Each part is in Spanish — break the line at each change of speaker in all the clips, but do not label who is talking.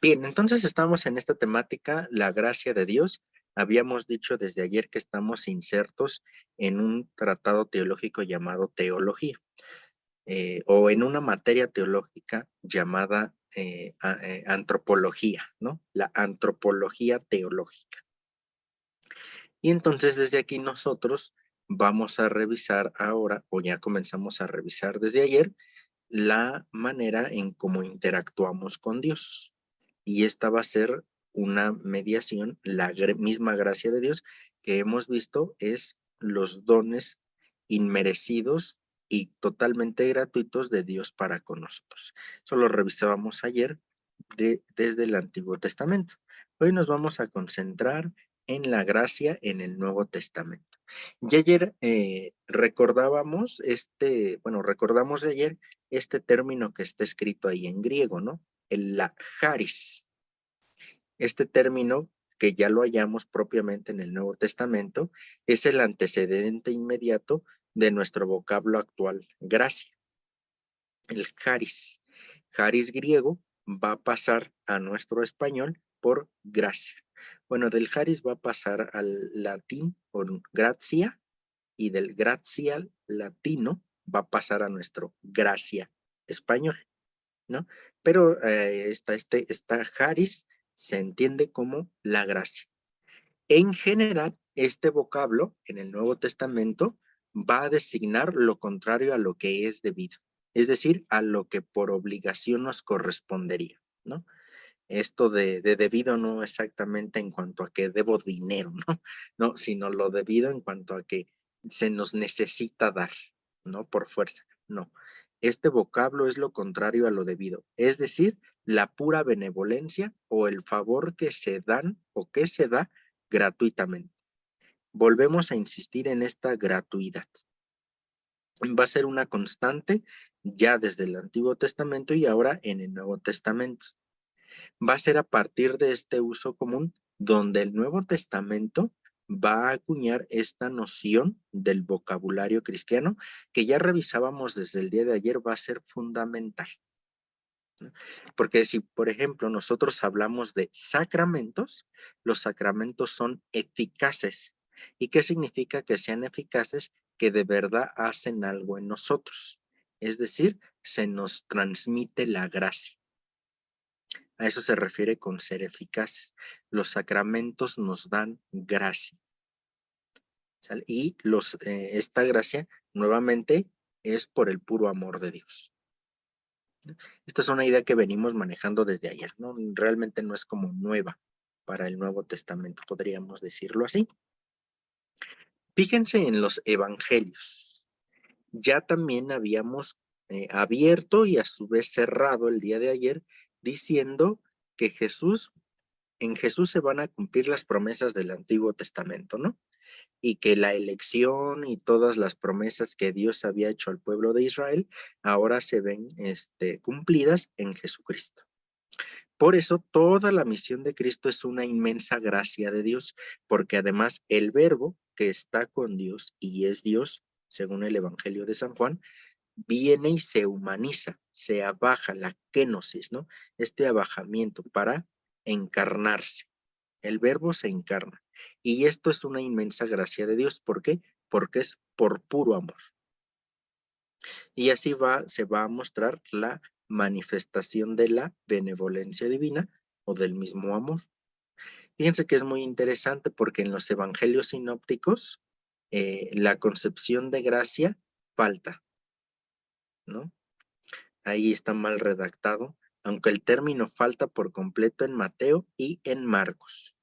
Bien, entonces estamos en esta temática, la gracia de Dios. Habíamos dicho desde ayer que estamos insertos en un tratado teológico llamado teología, o en una materia teológica llamada antropología, ¿no? La antropología teológica. Y entonces desde aquí nosotros vamos a revisar ahora, o ya comenzamos a revisar desde ayer, la manera en cómo interactuamos con Dios. Y esta va a ser una mediación, la misma gracia de Dios que hemos visto es los dones inmerecidos y totalmente gratuitos de Dios para con nosotros. Eso lo revisábamos ayer desde el Antiguo Testamento. Hoy nos vamos a concentrar en la gracia en el Nuevo Testamento. Y ayer recordamos recordamos de ayer este término que está escrito ahí en griego, ¿no? La charis. Este término, que ya lo hallamos propiamente en el Nuevo Testamento, es el antecedente inmediato de nuestro vocablo actual, gracia. El charis. Charis griego va a pasar a nuestro español por gracia. Bueno, del charis va a pasar al latín por gratia, y del gracia latino va a pasar a nuestro gracia español, ¿no? Pero esta charis se entiende como la gracia. En general, este vocablo en el Nuevo Testamento va a designar lo contrario a lo que es debido, es decir, a lo que por obligación nos correspondería, ¿no? Esto de debido no exactamente en cuanto a que debo dinero, ¿no? No, sino lo debido en cuanto a que se nos necesita dar, ¿no? Por fuerza, no. Este vocablo es lo contrario a lo debido, es decir, la pura benevolencia o el favor que se dan o que se da gratuitamente. Volvemos a insistir en esta gratuidad. Va a ser una constante ya desde el Antiguo Testamento y ahora en el Nuevo Testamento. Va a ser a partir de este uso común donde el Nuevo Testamento va a acuñar esta noción del vocabulario cristiano que ya revisábamos desde el día de ayer, va a ser fundamental, ¿no? Porque si, por ejemplo, nosotros hablamos de sacramentos, los sacramentos son eficaces. ¿Y qué significa que sean eficaces? Que de verdad hacen algo en nosotros. Es decir, se nos transmite la gracia. A eso se refiere con ser eficaces. Los sacramentos nos dan gracia, ¿sale? Y esta gracia, nuevamente, es por el puro amor de Dios. Esta es una idea que venimos manejando desde ayer, ¿no? Realmente no es como nueva para el Nuevo Testamento, podríamos decirlo así. Fíjense en los evangelios. Ya también habíamos abierto y a su vez cerrado el día de ayer diciendo que en Jesús se van a cumplir las promesas del Antiguo Testamento, ¿no? Y que la elección y todas las promesas que Dios había hecho al pueblo de Israel ahora se ven cumplidas en Jesucristo. Por eso toda la misión de Cristo es una inmensa gracia de Dios, porque además el verbo que está con Dios y es Dios, según el Evangelio de San Juan, viene y se humaniza, se abaja la kenosis, ¿no? Este abajamiento para encarnarse. El verbo se encarna. Y esto es una inmensa gracia de Dios. ¿Por qué? Porque es por puro amor. Y así se va a mostrar la manifestación de la benevolencia divina o del mismo amor. Fíjense que es muy interesante porque en los evangelios sinópticos la concepción de gracia falta, ¿no? Ahí está mal redactado, aunque el término falta por completo en Mateo y en Marcos,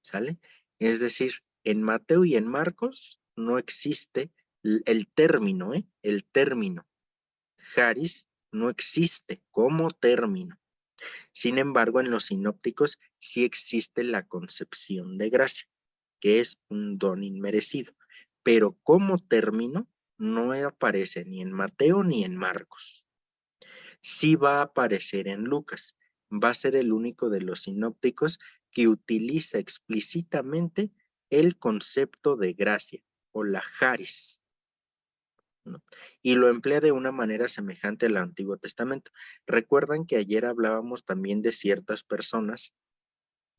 ¿sale? Es decir, en Mateo y en Marcos no existe el término, ¿eh? El término charis no existe como término. Sin embargo, en los sinópticos sí existe la concepción de gracia, que es un don inmerecido, pero como término no aparece ni en Mateo ni en Marcos. Sí va a aparecer en Lucas. Va a ser el único de los sinópticos que utiliza explícitamente el concepto de gracia o la charis. ¿no? Y lo emplea de una manera semejante al Antiguo Testamento. Recuerdan que ayer hablábamos también de ciertas personas,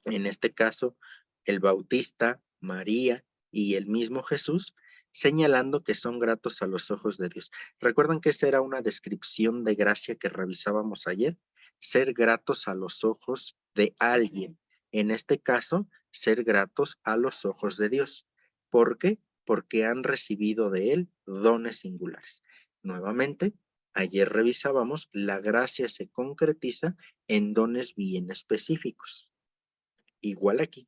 en este caso, el Bautista, María y el mismo Jesús, señalando que son gratos a los ojos de Dios. ¿Recuerdan que esa era una descripción de gracia que revisábamos ayer? Ser gratos a los ojos de alguien. En este caso, ser gratos a los ojos de Dios. ¿Por qué? Porque han recibido de Él dones singulares. Nuevamente, ayer revisábamos, la gracia se concretiza en dones bien específicos. Igual aquí,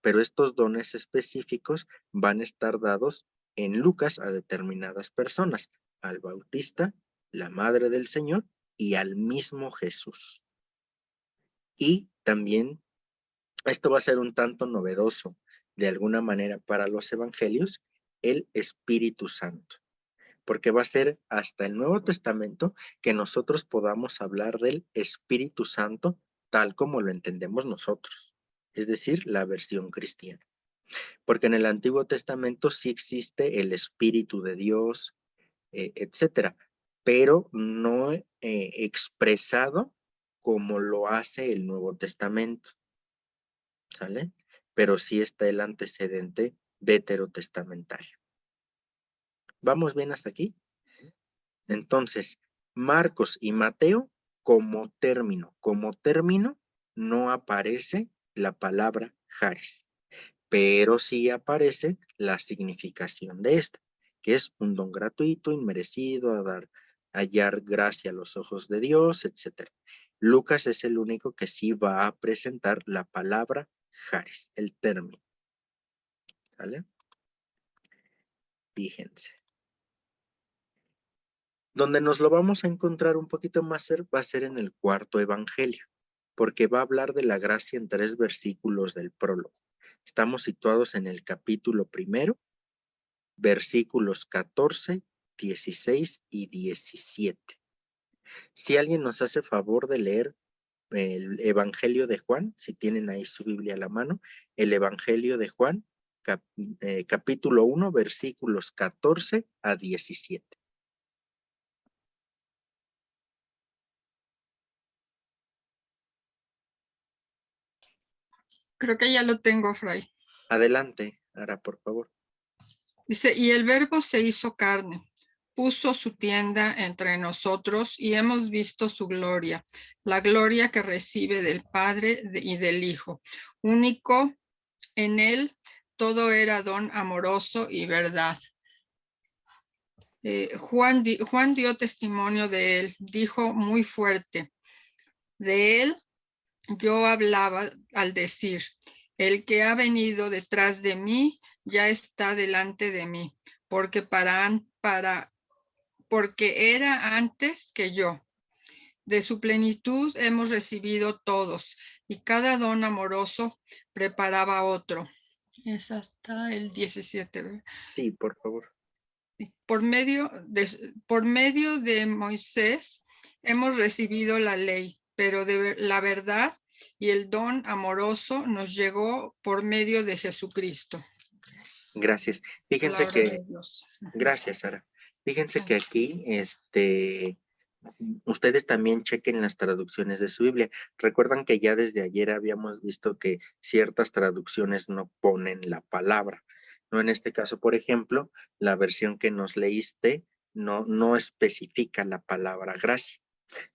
pero estos dones específicos van a estar dados en Lucas a determinadas personas, al Bautista, la Madre del Señor y al mismo Jesús. Y también esto va a ser un tanto novedoso de alguna manera para los evangelios, el Espíritu Santo, porque va a ser hasta el Nuevo Testamento que nosotros podamos hablar del Espíritu Santo tal como lo entendemos nosotros, es decir, la versión cristiana. Porque en el Antiguo Testamento sí existe el Espíritu de Dios, etcétera, pero no expresado como lo hace el Nuevo Testamento, ¿sale? Pero sí está el antecedente veterotestamentario. ¿Vamos bien hasta aquí? Entonces, Marcos y Mateo como término no aparece la palabra charis, pero sí aparece la significación de esta, que es un don gratuito, inmerecido, hallar gracia a los ojos de Dios, etc. Lucas es el único que sí va a presentar la palabra charis, el término. ¿Vale? Fíjense. Donde nos lo vamos a encontrar un poquito más va a ser en el cuarto evangelio, porque va a hablar de la gracia en 3 versículos del prólogo. Estamos situados en el capítulo 1, versículos 14, 16 y 17. Si alguien nos hace favor de leer el Evangelio de Juan, si tienen ahí su Biblia a la mano, el Evangelio de Juan, capítulo 1, versículos 14 a 17.
Creo que ya lo tengo, Fray.
Adelante, Ara, por favor.
Dice, y el Verbo se hizo carne, puso su tienda entre nosotros y hemos visto su gloria, la gloria que recibe del Padre y del Hijo. Único en él, todo era don amoroso y verdad. Juan dio testimonio de él, dijo muy fuerte, de él yo hablaba al decir, el que ha venido detrás de mí ya está delante de mí, porque porque era antes que yo. De su plenitud hemos recibido todos, y cada don amoroso preparaba otro. Es hasta el 17. ¿Verdad?
Sí, por favor.
Por medio de Moisés hemos recibido la ley, pero de la verdad y el don amoroso nos llegó por medio de Jesucristo.
Gracias. Fíjense que, gracias, Sara. Fíjense que aquí, ustedes también chequen las traducciones de su Biblia. Recuerdan que ya desde ayer habíamos visto que ciertas traducciones no ponen la palabra, ¿no? En este caso, por ejemplo, la versión que nos leíste no especifica la palabra gracia.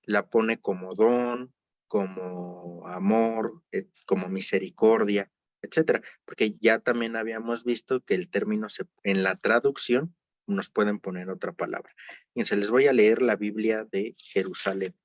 La pone como don, como amor, como misericordia, etcétera, porque ya también habíamos visto que el término en la traducción nos pueden poner otra palabra. Fíjense, les voy a leer la Biblia de Jerusalén.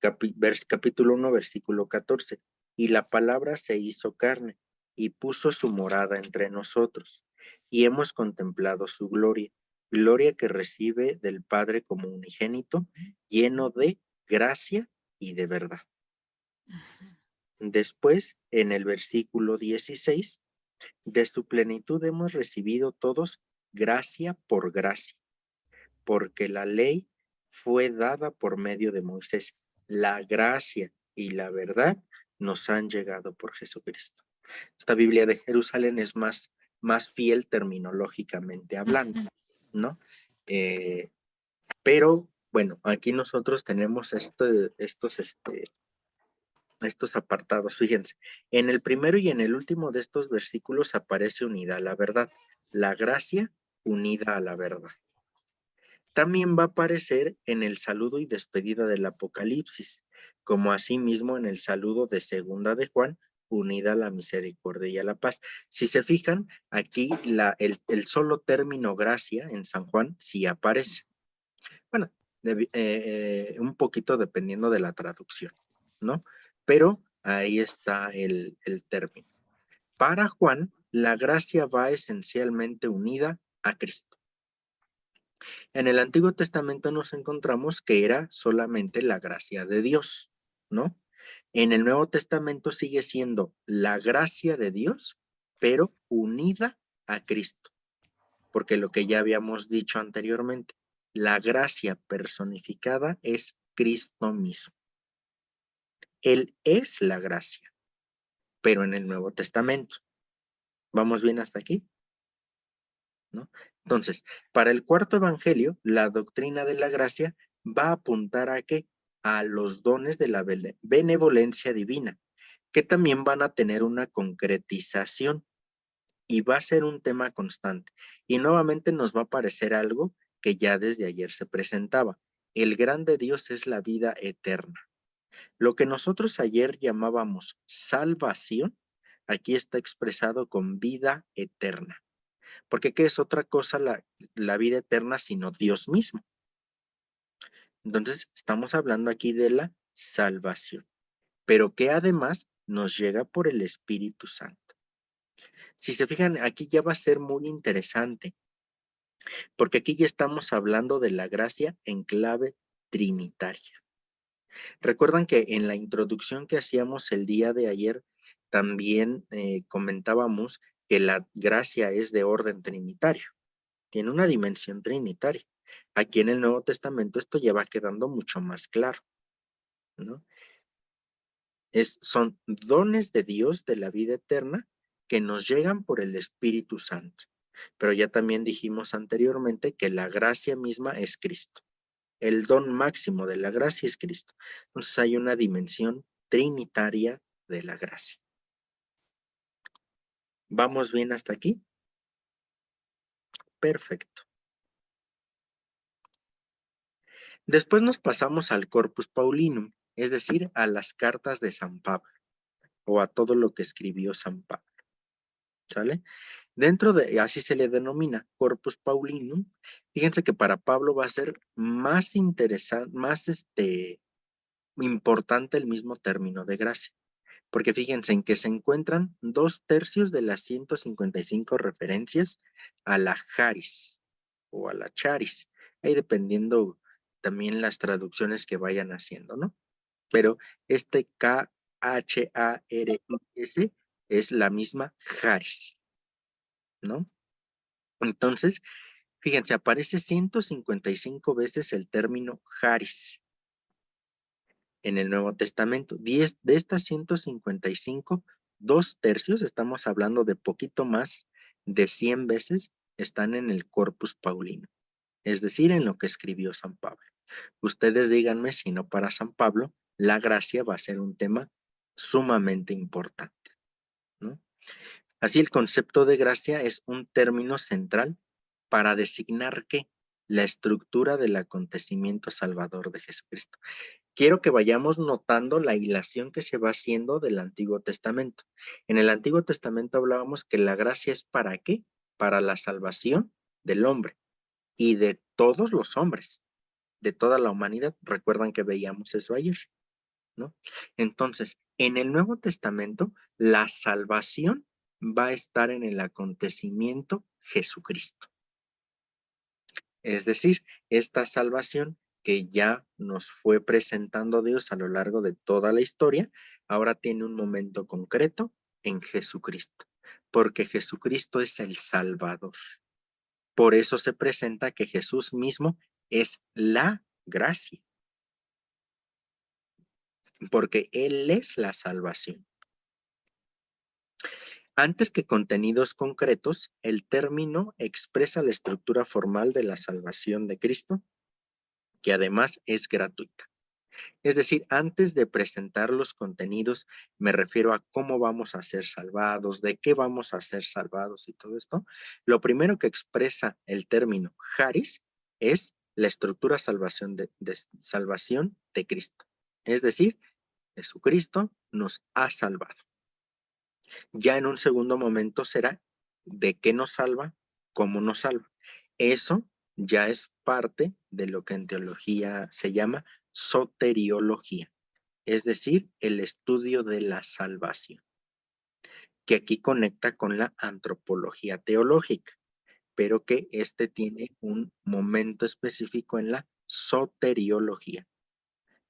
Capítulo 1, versículo 14. Y la palabra se hizo carne y puso su morada entre nosotros, y hemos contemplado su gloria, gloria que recibe del Padre como unigénito, lleno de gracia y de verdad. Después, en el versículo 16, de su plenitud hemos recibido todos gracia por gracia, porque la ley fue dada por medio de Moisés. La gracia y la verdad nos han llegado por Jesucristo. Esta Biblia de Jerusalén es más fiel terminológicamente hablando, ¿no? Pero, bueno, aquí nosotros tenemos estos apartados. Fíjense, en el primero y en el último de estos versículos aparece unida a la verdad. La gracia unida a la verdad. También va a aparecer en el saludo y despedida del Apocalipsis, como asimismo en el saludo de segunda de Juan, unida a la misericordia y a la paz. Si se fijan, aquí el solo término gracia en San Juan sí aparece. Bueno, un poquito dependiendo de la traducción, ¿no? Pero ahí está el término. Para Juan, la gracia va esencialmente unida a Cristo. En el Antiguo Testamento nos encontramos que era solamente la gracia de Dios, ¿no? En el Nuevo Testamento sigue siendo la gracia de Dios, pero unida a Cristo, porque lo que ya habíamos dicho anteriormente, la gracia personificada es Cristo mismo. Él es la gracia, pero en el Nuevo Testamento. ¿Vamos bien hasta aquí? ¿No? Entonces, para el cuarto evangelio, la doctrina de la gracia va a apuntar a qué? A los dones de la benevolencia divina, que también van a tener una concretización y va a ser un tema constante. Y nuevamente nos va a aparecer algo que ya desde ayer se presentaba. El gran de Dios es la vida eterna. Lo que nosotros ayer llamábamos salvación, aquí está expresado con vida eterna. Porque ¿qué es otra cosa la vida eterna sino Dios mismo? Entonces, estamos hablando aquí de la salvación, pero que además nos llega por el Espíritu Santo. Si se fijan, aquí ya va a ser muy interesante, porque aquí ya estamos hablando de la gracia en clave trinitaria. Recuerdan que en la introducción que hacíamos el día de ayer, también comentábamos que la gracia es de orden trinitario, tiene una dimensión trinitaria. Aquí en el Nuevo Testamento esto ya va quedando mucho más claro, ¿no? Son dones de Dios de la vida eterna que nos llegan por el Espíritu Santo. Pero ya también dijimos anteriormente que la gracia misma es Cristo. El don máximo de la gracia es Cristo. Entonces hay una dimensión trinitaria de la gracia. ¿Vamos bien hasta aquí? Perfecto. Después nos pasamos al Corpus Paulinum, es decir, a las cartas de San Pablo o a todo lo que escribió San Pablo. ¿Sale? Dentro de, así se le denomina Corpus Paulinum. Fíjense que para Pablo va a ser más interesante, más importante el mismo término de gracia. Porque fíjense en que se encuentran 2/3 de las 155 referencias a la charis o a la charis, ahí dependiendo también las traducciones que vayan haciendo, ¿no? Pero este K-H-A-R-I-S es la misma charis, ¿no? Entonces, fíjense, aparece 155 veces el término charis en el Nuevo Testamento. De estas 155, 2/3, estamos hablando de poquito más de 100 veces, están en el Corpus Paulino, es decir, en lo que escribió San Pablo. Ustedes díganme si no para San Pablo, la gracia va a ser un tema sumamente importante, ¿no? Así el concepto de gracia es un término central para designar ¿qué? La estructura del acontecimiento salvador de Jesucristo. Quiero que vayamos notando la hilación que se va haciendo del Antiguo Testamento. En el Antiguo Testamento hablábamos que la gracia es ¿para qué? Para la salvación del hombre y de todos los hombres, de toda la humanidad. Recuerdan que veíamos eso ayer, ¿no? Entonces, en el Nuevo Testamento, la salvación va a estar en el acontecimiento Jesucristo. Es decir, esta salvación que ya nos fue presentando Dios a lo largo de toda la historia, ahora tiene un momento concreto en Jesucristo, porque Jesucristo es el Salvador. Por eso se presenta que Jesús mismo es la gracia, porque Él es la salvación. Antes que contenidos concretos, el término expresa la estructura formal de la salvación de Cristo, que además es gratuita. Es decir, antes de presentar los contenidos, me refiero a cómo vamos a ser salvados, de qué vamos a ser salvados y todo esto. Lo primero que expresa el término charis es la estructura salvación de Cristo. Es decir, Jesucristo nos ha salvado. Ya en un segundo momento será de qué nos salva, cómo nos salva. Eso ya es parte de lo que en teología se llama soteriología, es decir, el estudio de la salvación, que aquí conecta con la antropología teológica, pero que este tiene un momento específico en la soteriología,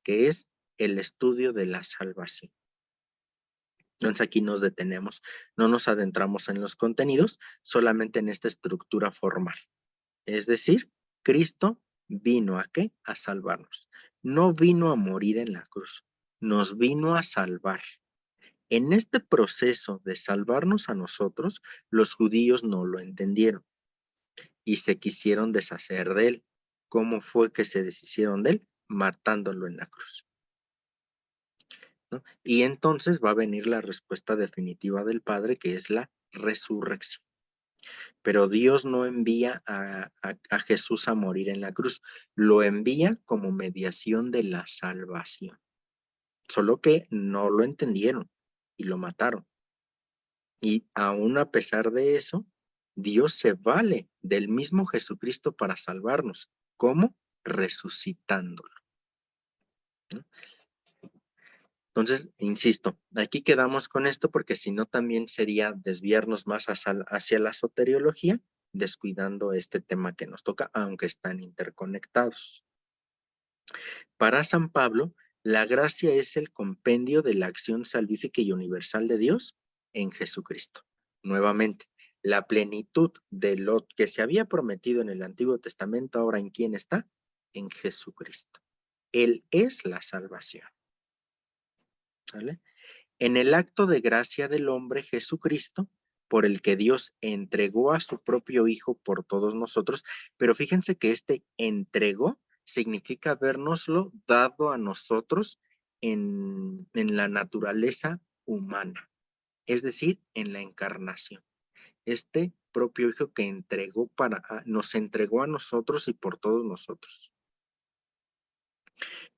que es el estudio de la salvación. Entonces aquí nos detenemos, no nos adentramos en los contenidos, solamente en esta estructura formal. Es decir, Cristo vino ¿a qué? A salvarnos. No vino a morir en la cruz, nos vino a salvar. En este proceso de salvarnos a nosotros, los judíos no lo entendieron y se quisieron deshacer de él. ¿Cómo fue que se deshicieron de él? Matándolo en la cruz, ¿no? Y entonces va a venir la respuesta definitiva del Padre, que es la resurrección. Pero Dios no envía a Jesús a morir en la cruz, lo envía como mediación de la salvación. Solo que no lo entendieron y lo mataron. Y aún a pesar de eso, Dios se vale del mismo Jesucristo para salvarnos. ¿Cómo? Resucitándolo, ¿no? Entonces, insisto, aquí quedamos con esto porque si no también sería desviarnos más hacia la soteriología, descuidando este tema que nos toca, aunque están interconectados. Para San Pablo, la gracia es el compendio de la acción salvífica y universal de Dios en Jesucristo. Nuevamente, la plenitud de lo que se había prometido en el Antiguo Testamento, ahora ¿en quién está? En Jesucristo. Él es la salvación, ¿vale? En el acto de gracia del hombre Jesucristo, por el que Dios entregó a su propio Hijo por todos nosotros, pero fíjense que este entregó significa habernoslo dado a nosotros en la naturaleza humana, es decir, en la encarnación. Este propio Hijo que nos entregó a nosotros y por todos nosotros.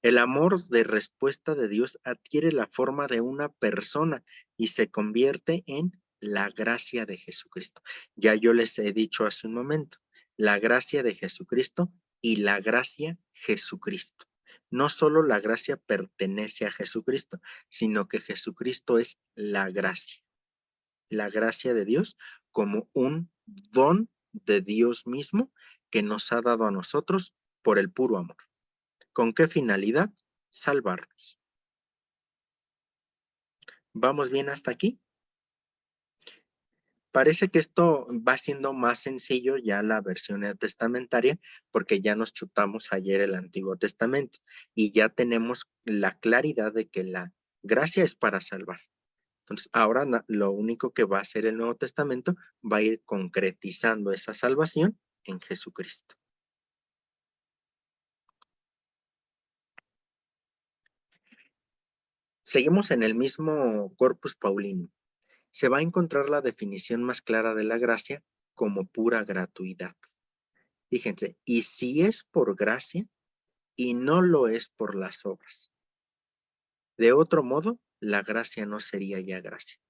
El amor de respuesta de Dios adquiere la forma de una persona y se convierte en la gracia de Jesucristo. Ya yo les he dicho hace un momento, la gracia de Jesucristo y la gracia Jesucristo. No solo la gracia pertenece a Jesucristo, sino que Jesucristo es la gracia de Dios como un don de Dios mismo que nos ha dado a nosotros por el puro amor. ¿Con qué finalidad? Salvarnos. ¿Vamos bien hasta aquí? Parece que esto va siendo más sencillo ya la versión neotestamentaria porque ya nos chutamos ayer el Antiguo Testamento y ya tenemos la claridad de que la gracia es para salvar. Entonces, ahora lo único que va a hacer el Nuevo Testamento va a ir concretizando esa salvación en Jesucristo. Seguimos en el mismo corpus paulino. Se va a encontrar la definición más clara de la gracia como pura gratuidad. Fíjense, y si es por gracia y no lo es por las obras. De otro modo, la gracia no sería ya gracia.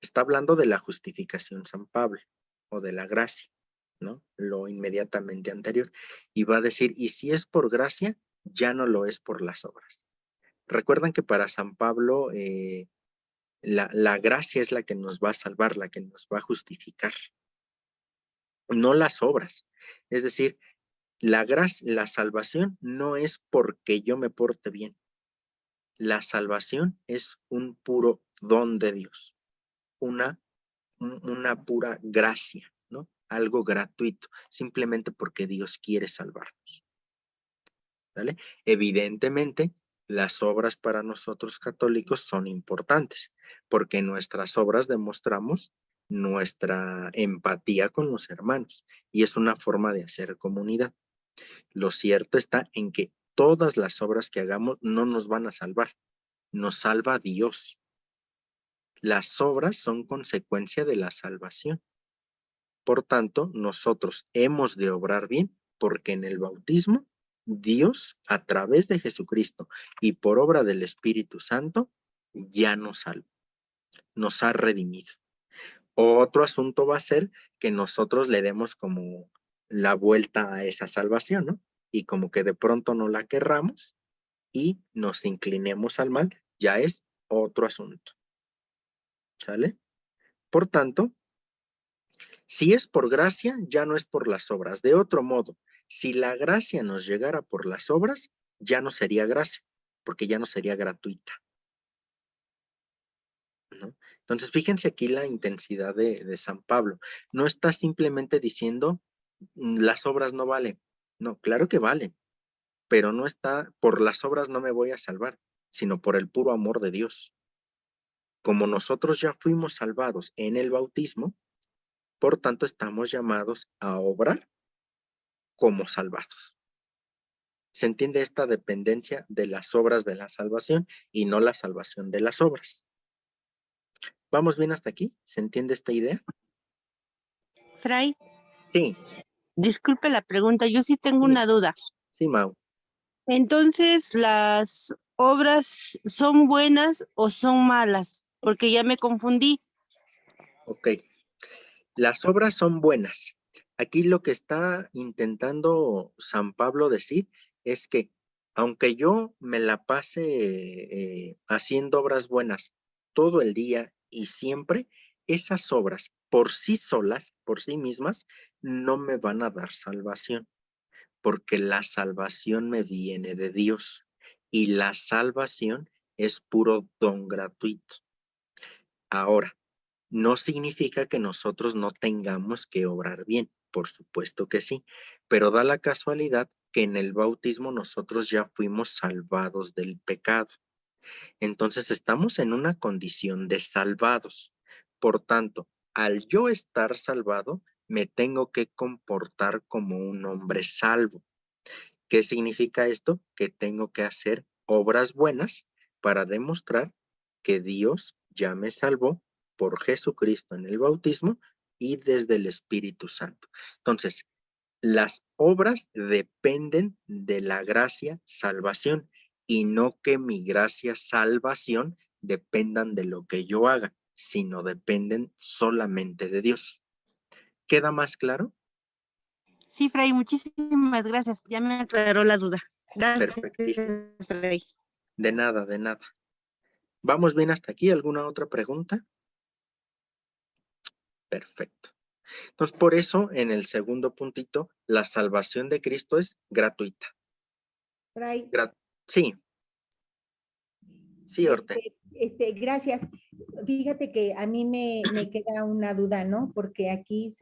Está hablando de la justificación San Pablo o de la gracia, ¿no? Lo inmediatamente anterior. Y va a decir, y si es por gracia, ya no lo es por las obras. Recuerdan que para San Pablo la gracia es la que nos va a salvar, la que nos va a justificar, no las obras. Es decir, la salvación no es porque yo me porte bien. La salvación es un puro don de Dios, una pura gracia, ¿no? Algo gratuito, simplemente porque Dios quiere salvarnos, ¿vale? Evidentemente, las obras para nosotros católicos son importantes, porque en nuestras obras demostramos nuestra empatía con los hermanos y es una forma de hacer comunidad. Lo cierto está en que todas las obras que hagamos no nos van a salvar, nos salva Dios. Las obras son consecuencia de la salvación. Por tanto, nosotros hemos de obrar bien porque en el bautismo Dios, a través de Jesucristo y por obra del Espíritu Santo, ya nos salvó, nos ha redimido. Otro asunto va a ser que nosotros le demos como la vuelta a esa salvación, ¿no? Y como que de pronto no la querramos y nos inclinemos al mal, ya es otro asunto. ¿Sale? Por tanto, si es por gracia, ya no es por las obras. De otro modo, si la gracia nos llegara por las obras, ya no sería gracia, porque ya no sería gratuita, ¿no? Entonces, fíjense aquí la intensidad de San Pablo. No está simplemente diciendo, las obras no valen. No, claro que valen, pero no está, por las obras no me voy a salvar, sino por el puro amor de Dios. Como nosotros ya fuimos salvados en el bautismo, por tanto estamos llamados a obrar como salvados. Se entiende esta dependencia de las obras de la salvación y no la salvación de las obras. ¿Vamos bien hasta aquí? ¿Se entiende esta idea?
Fray,
Sí,
disculpe la pregunta, yo sí tengo
sí,
una duda.
sí, Mau.
Entonces, ¿las obras son buenas o son malas? Porque ya me confundí.
Ok. Las obras son buenas. Aquí lo que está intentando San Pablo decir es que aunque yo me la pase haciendo obras buenas todo el día y siempre, esas obras por sí solas, por sí mismas, no me van a dar salvación, porque la salvación me viene de Dios y la salvación es puro don gratuito. Ahora, no significa que nosotros no tengamos que obrar bien, por supuesto que sí, pero da la casualidad que en el bautismo nosotros ya fuimos salvados del pecado. Entonces estamos en una condición de salvados. Por tanto, al yo estar salvado, me tengo que comportar como un hombre salvo. ¿Qué significa esto? Que tengo que hacer obras buenas para demostrar que Dios ya me salvó por Jesucristo en el bautismo y desde el Espíritu Santo. Entonces, las obras dependen de la gracia salvación y no que mi gracia salvación dependan de lo que yo haga, sino dependen solamente de Dios. ¿Queda más claro?
Sí, Fray, muchísimas gracias. Ya me aclaró la duda. Gracias,
Perfectísimo.
Fray.
De nada, de nada. ¿Vamos bien hasta aquí? ¿Alguna otra pregunta? Perfecto. Entonces, por eso, en el segundo puntito, la salvación de Cristo es gratuita.
Fray,
Sí, sí, Orte.
gracias. Fíjate que a mí me queda una duda, ¿no? Porque aquí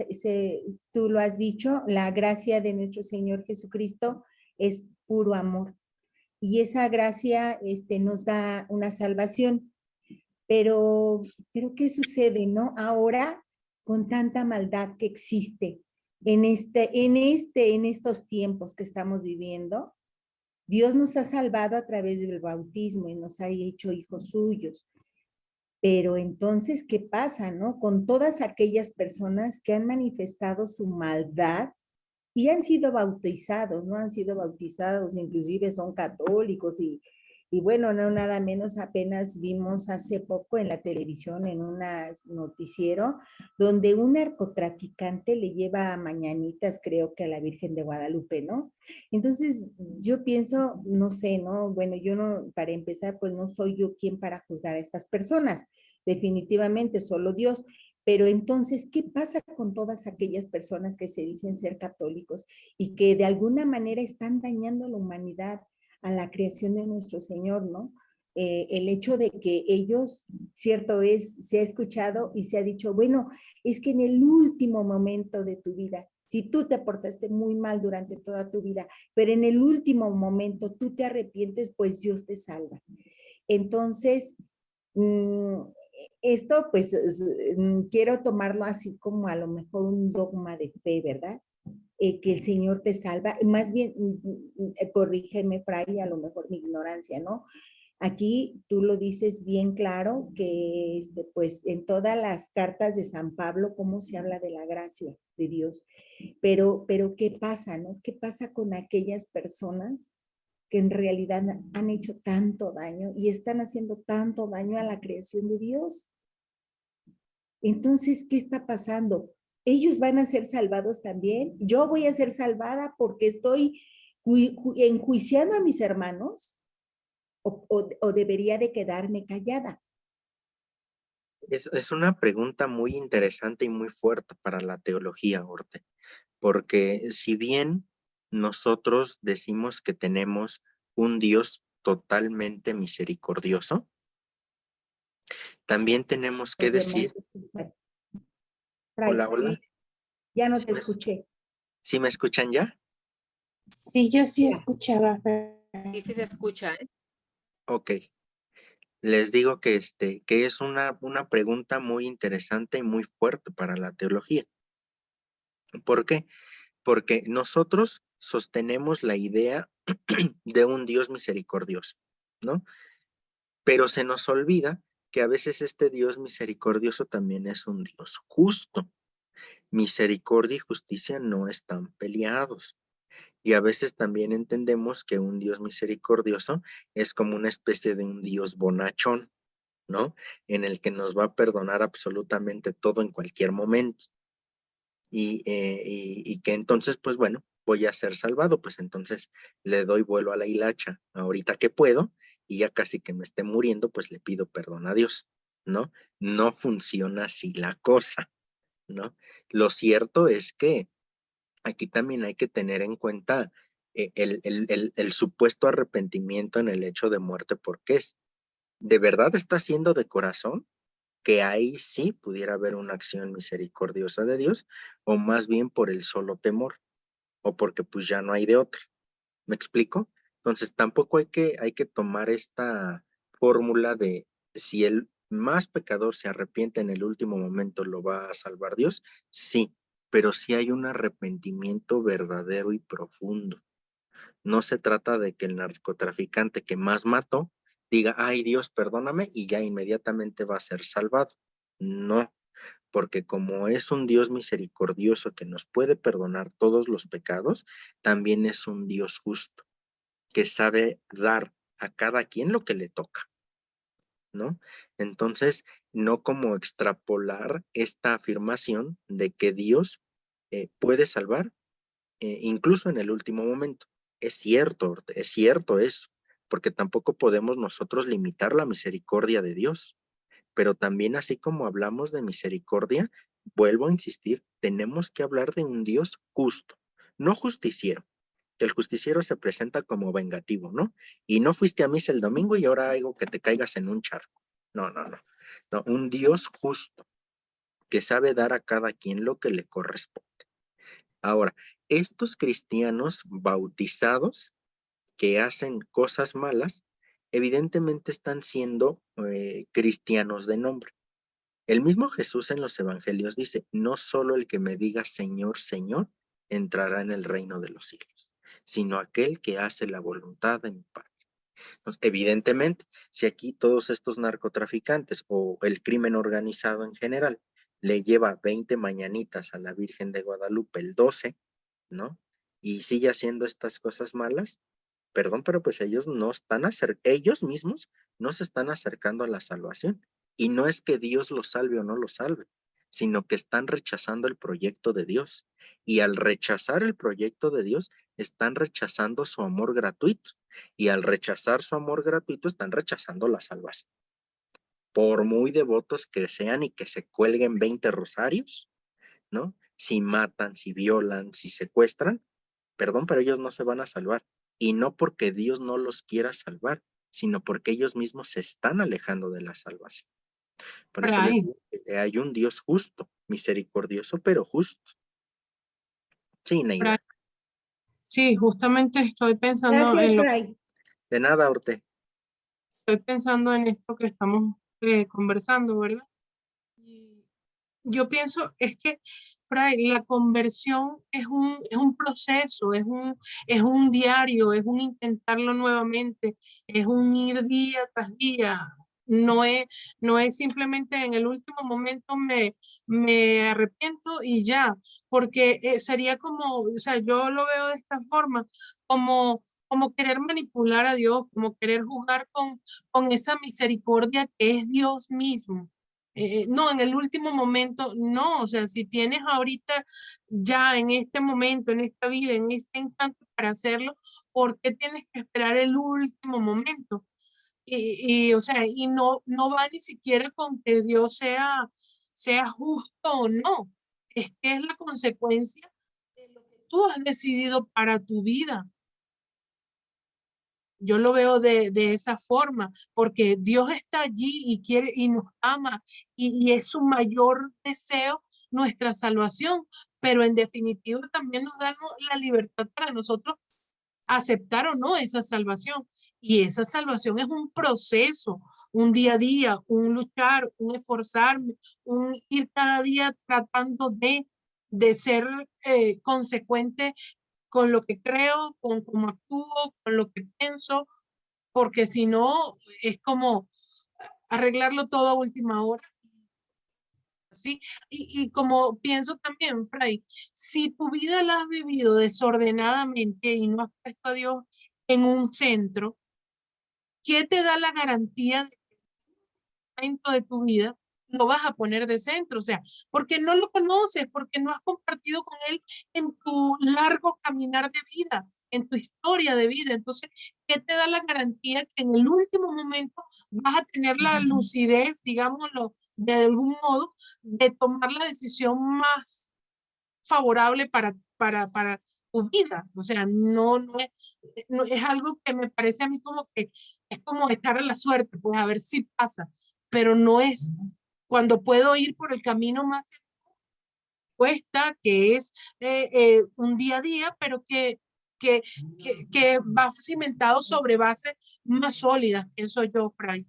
tú lo has dicho, la gracia de nuestro Señor Jesucristo es puro amor. Y esa gracia nos da una salvación. Pero ¿qué sucede, no? Ahora, con tanta maldad que existe en estos tiempos que estamos viviendo, Dios nos ha salvado a través del bautismo y nos ha hecho hijos suyos. Pero entonces, ¿qué pasa, no? Con todas aquellas personas que han manifestado su maldad y han sido bautizados, ¿no? Han sido bautizados, inclusive son católicos y bueno, no nada menos, apenas vimos hace poco en la televisión, en un noticiero, donde un narcotraficante le lleva mañanitas, creo que a la Virgen de Guadalupe, ¿no? Entonces, yo pienso, no sé, ¿no? Bueno, yo no, para empezar, pues no soy yo quien para juzgar a esas personas, definitivamente, solo Dios, pero entonces, ¿qué pasa con todas aquellas personas que se dicen ser católicos y que de alguna manera están dañando a la humanidad, a la creación de nuestro Señor, ¿no? El hecho de que ellos, cierto es, se ha escuchado y se ha dicho, bueno, es que en el último momento de tu vida, si tú te portaste muy mal durante toda tu vida, pero en el último momento tú te arrepientes, pues Dios te salva. Entonces, esto pues quiero tomarlo así como a lo mejor un dogma de fe, ¿verdad? Que el Señor te salva, más bien, corrígeme, Fray, a lo mejor mi ignorancia, ¿no? Aquí tú lo dices bien claro que pues en todas las cartas de San Pablo, cómo se habla de la gracia de Dios. Pero ¿qué pasa, no? ¿Qué pasa con aquellas personas que en realidad han hecho tanto daño y están haciendo tanto daño a la creación de Dios? Entonces, ¿qué está pasando? ¿Ellos van a ser salvados también? ¿Yo voy a ser salvada porque estoy enjuiciando a mis hermanos? ¿O debería de quedarme callada?
Es una pregunta muy interesante y muy fuerte para la teología, Orte, porque si bien nosotros decimos que tenemos un Dios totalmente misericordioso, también tenemos que
Los demás,
decir,
Fray,
hola, hola,
ya no
¿sí
te
me,
escuché.
sí me escuchan ya?
Sí, yo sí
Ya.
escuchaba.
Sí, sí se escucha, ¿eh?
Ok, les digo que es una pregunta muy interesante y muy fuerte para la teología. ¿Por qué? Porque nosotros sostenemos la idea de un Dios misericordioso, ¿no? Pero se nos olvida que a veces este Dios misericordioso también es un Dios justo. Misericordia y justicia no están peleados. Y a veces también entendemos que un Dios misericordioso es como una especie de un Dios bonachón, ¿no? En el que nos va a perdonar absolutamente todo en cualquier momento. Y que entonces, pues bueno, voy a ser salvado, pues entonces le doy vuelo a la hilacha ahorita que puedo y ya casi que me esté muriendo, pues le pido perdón a Dios, ¿no? No funciona así la cosa, ¿no? Lo cierto es que aquí también hay que tener en cuenta el supuesto arrepentimiento en el hecho de muerte, porque es, ¿de verdad está siendo de corazón? Que ahí sí pudiera haber una acción misericordiosa de Dios, o más bien por el solo temor, o porque pues ya no hay de otra. ¿Me explico? Entonces tampoco hay que tomar esta fórmula de si el más pecador se arrepiente en el último momento, ¿lo va a salvar Dios? Sí, pero sí hay un arrepentimiento verdadero y profundo. No se trata de que el narcotraficante que más mató diga, ay Dios, perdóname, y ya inmediatamente va a ser salvado. No, porque como es un Dios misericordioso que nos puede perdonar todos los pecados, también es un Dios justo, que sabe dar a cada quien lo que le toca, ¿no? Entonces, no como extrapolar esta afirmación de que Dios puede salvar incluso en el último momento. Es cierto eso, porque tampoco podemos nosotros limitar la misericordia de Dios, pero también así como hablamos de misericordia, vuelvo a insistir, tenemos que hablar de un Dios justo, no justiciero, que el justiciero se presenta como vengativo, ¿no? Y no fuiste a misa el domingo y ahora hago que te caigas en un charco. No, no, no. No, un Dios justo, que sabe dar a cada quien lo que le corresponde. Ahora, estos cristianos bautizados que hacen cosas malas, evidentemente están siendo cristianos de nombre. El mismo Jesús en los evangelios dice, no solo el que me diga Señor, Señor, entrará en el reino de los cielos, sino aquel que hace la voluntad de mi Padre. Entonces, evidentemente, si aquí todos estos narcotraficantes o el crimen organizado en general le lleva 20 mañanitas a la Virgen de Guadalupe el 12, ¿no? Y sigue haciendo estas cosas malas, perdón, pero pues ellos no están ellos mismos no se están acercando a la salvación. Y no es que Dios los salve o no los salve, sino que están rechazando el proyecto de Dios. Y al rechazar el proyecto de Dios, están rechazando su amor gratuito. Y al rechazar su amor gratuito, están rechazando la salvación. Por muy devotos que sean y que se cuelguen 20 rosarios, ¿no? Si matan, si violan, si secuestran, perdón, pero ellos no se van a salvar. Y no porque Dios no los quiera salvar, sino porque ellos mismos se están alejando de la salvación. Por eso les
Fray,
digo que hay un Dios justo, misericordioso, pero justo. Sí, Neida.
Fray, sí, justamente
Gracias, Fray.
De nada, Orte.
estoy pensando en esto que estamos conversando, ¿verdad? Y yo pienso, es que, Fray, la conversión es un proceso, es un diario, es un intentarlo nuevamente, es un ir día tras día. No es simplemente en el último momento me arrepiento y ya, porque sería como, o sea, yo lo veo de esta forma, como querer manipular a Dios, como querer jugar con esa misericordia que es Dios mismo. No, en el último momento, no, o sea, si tienes ahorita, ya en este momento, en esta vida, en este instante para hacerlo, ¿por qué tienes que esperar el último momento? O sea, y no va ni siquiera con que Dios sea justo o no, es que es la consecuencia de lo que tú has decidido para tu vida. Yo lo veo de esa forma, porque Dios está allí y quiere y nos ama y es su mayor deseo nuestra salvación, pero en definitiva también nos da la libertad para nosotros aceptar o no esa salvación. Y esa salvación es un proceso, un día a día, un luchar, un esforzarme, un ir cada día tratando de ser consecuente con lo que creo, con cómo actúo, con lo que pienso, porque si no, es como arreglarlo todo a última hora. ¿Sí? Y como pienso también, Fray, si tu vida la has vivido desordenadamente y no has puesto a Dios en un centro, ¿qué te da la garantía momento de tu vida lo vas a poner de centro? O sea, porque no lo conoces, porque no has compartido con él en tu largo caminar de vida, en tu historia de vida. Entonces, ¿qué te da la garantía que en el último momento vas a tener la lucidez, digámoslo de algún modo, de tomar la decisión más favorable para tu vida? O sea, no es algo que me parece a mí como que es como estar a la suerte, pues a ver si pasa, pero no es cuando puedo ir por el camino más cuesta, que es un día a día, pero que, que va cimentado sobre bases más sólidas, pienso yo, Fray.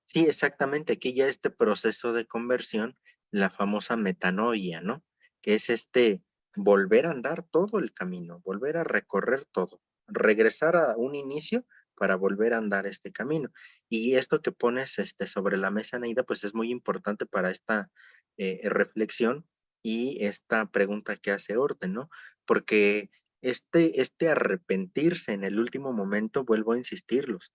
Sí, exactamente. Aquí ya este proceso de conversión, la famosa metanoia, ¿no? Que es este volver a andar todo el camino, volver a recorrer todo, regresar a un inicio para volver a andar este camino. Y esto que pones sobre la mesa, Neida, pues es muy importante para esta reflexión y esta pregunta que hace Orte, ¿no? Porque este arrepentirse en el último momento, vuelvo a insistirlos,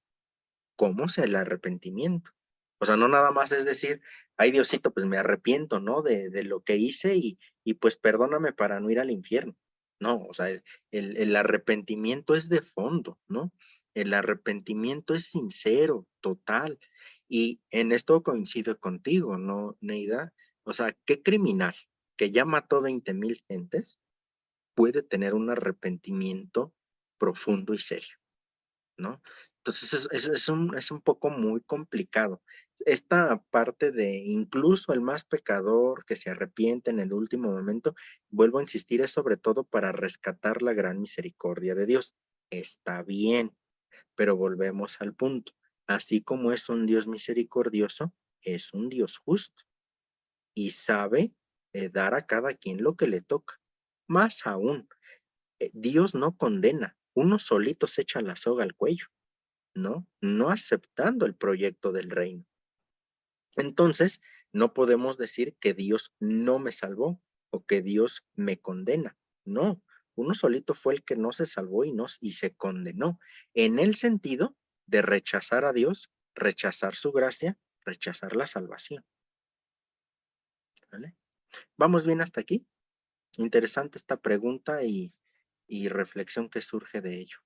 ¿cómo es el arrepentimiento? O sea, no nada más es decir, ay Diosito, pues me arrepiento, ¿no? De lo que hice y pues perdóname para no ir al infierno. No, o sea, el arrepentimiento es de fondo, ¿no? El arrepentimiento es sincero, total. Y en esto coincido contigo, ¿no, Neida? O sea, ¿qué criminal que ya mató 20,000 gentes puede tener un arrepentimiento profundo y serio? ¿No? Entonces es un poco muy complicado. Esta parte de incluso el más pecador que se arrepiente en el último momento, vuelvo a insistir, es sobre todo para rescatar la gran misericordia de Dios. Está bien, pero volvemos al punto. Así como es un Dios misericordioso, es un Dios justo y sabe dar a cada quien lo que le toca. Más aún, Dios no condena, uno solito se echa la soga al cuello. ¿No? No aceptando el proyecto del reino. Entonces, no podemos decir que Dios no me salvó o que Dios me condena. No, uno solito fue el que no se salvó y se condenó, en el sentido de rechazar a Dios, rechazar su gracia, rechazar la salvación. ¿Vale? ¿Vamos bien hasta aquí? Interesante esta pregunta y reflexión que surge de ello.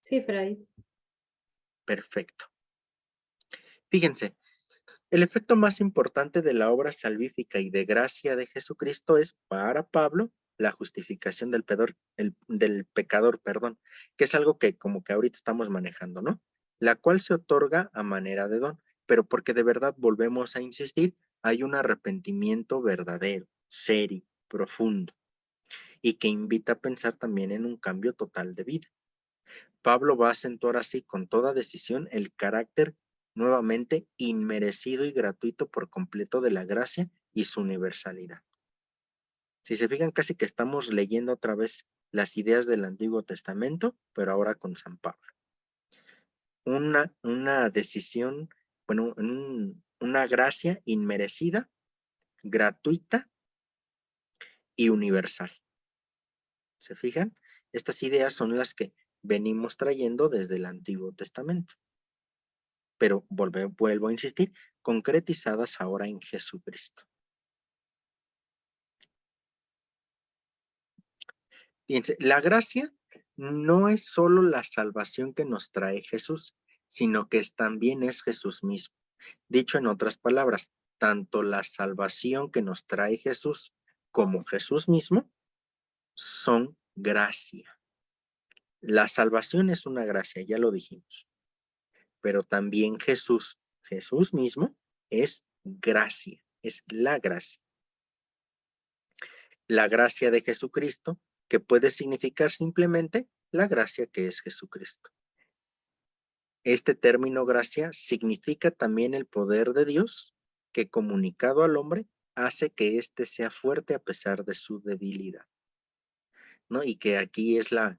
Sí, Fray.
Perfecto. Fíjense, el efecto más importante de la obra salvífica y de gracia de Jesucristo es para Pablo la justificación del pecador, perdón, que es algo que como que ahorita estamos manejando, ¿no? La cual se otorga a manera de don, pero porque de verdad volvemos a insistir, hay un arrepentimiento verdadero, serio, profundo, y que invita a pensar también en un cambio total de vida. Pablo va a acentuar así con toda decisión el carácter nuevamente inmerecido y gratuito por completo de la gracia y su universalidad. Si se fijan, casi que estamos leyendo otra vez las ideas del Antiguo Testamento, pero ahora con San Pablo. Una decisión, bueno, una gracia inmerecida, gratuita y universal. ¿Se fijan? Estas ideas son las que venimos trayendo desde el Antiguo Testamento. Pero vuelvo a insistir, concretizadas ahora en Jesucristo. Fíjense, la gracia no es solo la salvación que nos trae Jesús, sino que también es Jesús mismo. Dicho en otras palabras, tanto la salvación que nos trae Jesús como Jesús mismo son gracia. La salvación es una gracia, ya lo dijimos, pero también Jesús mismo es gracia, es la gracia. La gracia de Jesucristo, que puede significar simplemente la gracia que es Jesucristo. Este término gracia significa también el poder de Dios que comunicado al hombre hace que éste sea fuerte a pesar de su debilidad, ¿no? Y que aquí es la